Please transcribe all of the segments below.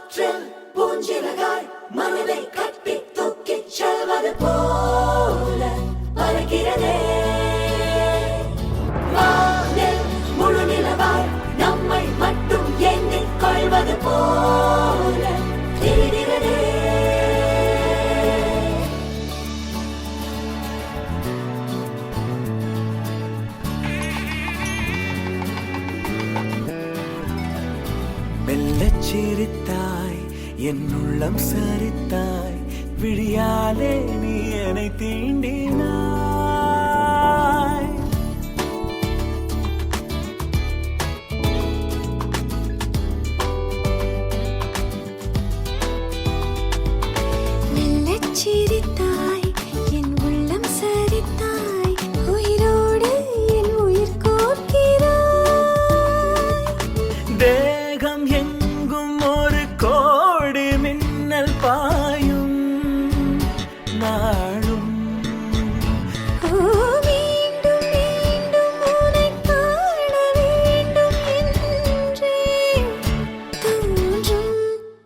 காற்றில் பூஞ்சிறகாய் மனதை கட்டி தூக்கிச் செல்வது போல பறக்கிறதே. வானில் முழு நிலவாய் நம்மை மட்டும் எண்ணிக் கொள்வது போல தெரிகிறதே. மெல்லச் சிரித்தாய், என் உள்ளம் சரித்தாய், விழியாலே நீ என்னை தீண்டினாய். மெல்லச் சிரித்தாய், என் உள்ளம் சரித்தாய், உயிரோடு என் உயிர் கோர்க்கிறாய். தேகம் எங்கும் ஒரு கோடி மின்னல் பாயும் நாளும். ஓ, மீண்டும் மீண்டும் உன்னைக் காண வேண்டும் என்றே தோன்றும்.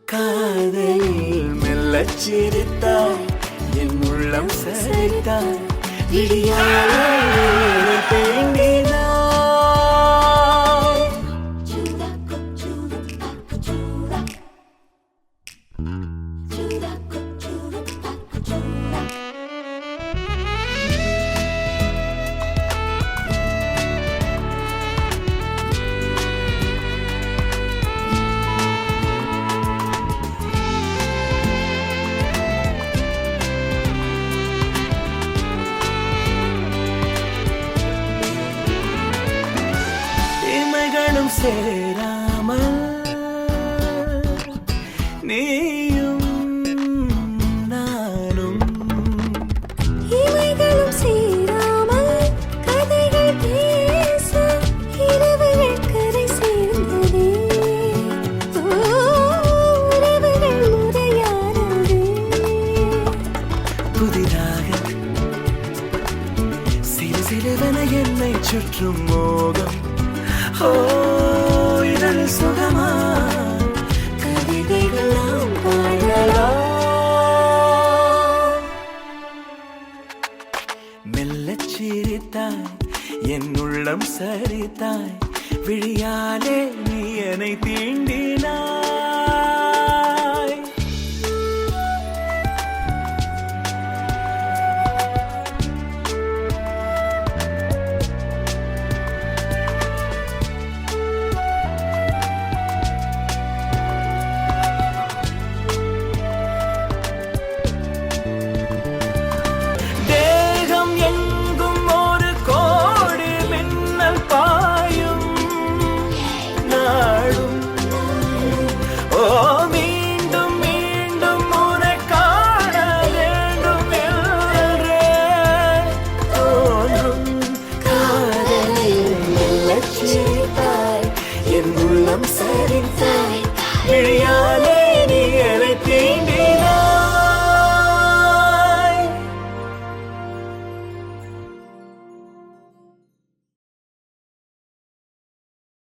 காதலில் மெல்லச் சிரித்தாய், என் உள்ளம் சரித்தாய், விழியாலே என்னை தீண்டினாய். இமைகளும் சேராமல் நீயும் நானும். இமைகளும் சேராமல் கதைகள் பேச இரவுகள் கரை சேர்ந்ததே. ஓ, உறவுகள் முறையானதே. புதிதாக சிறு சிறுவன என்னை சுற்றும் மோகம். ஓ, இதழ் சுகமா கவிதைகள் நாம் பாடலாம். மெல்லச் சிரித்தாய், என் உள்ளம் சரித்தாய், விழியாலே நீ என்னை தீண்டினாய்.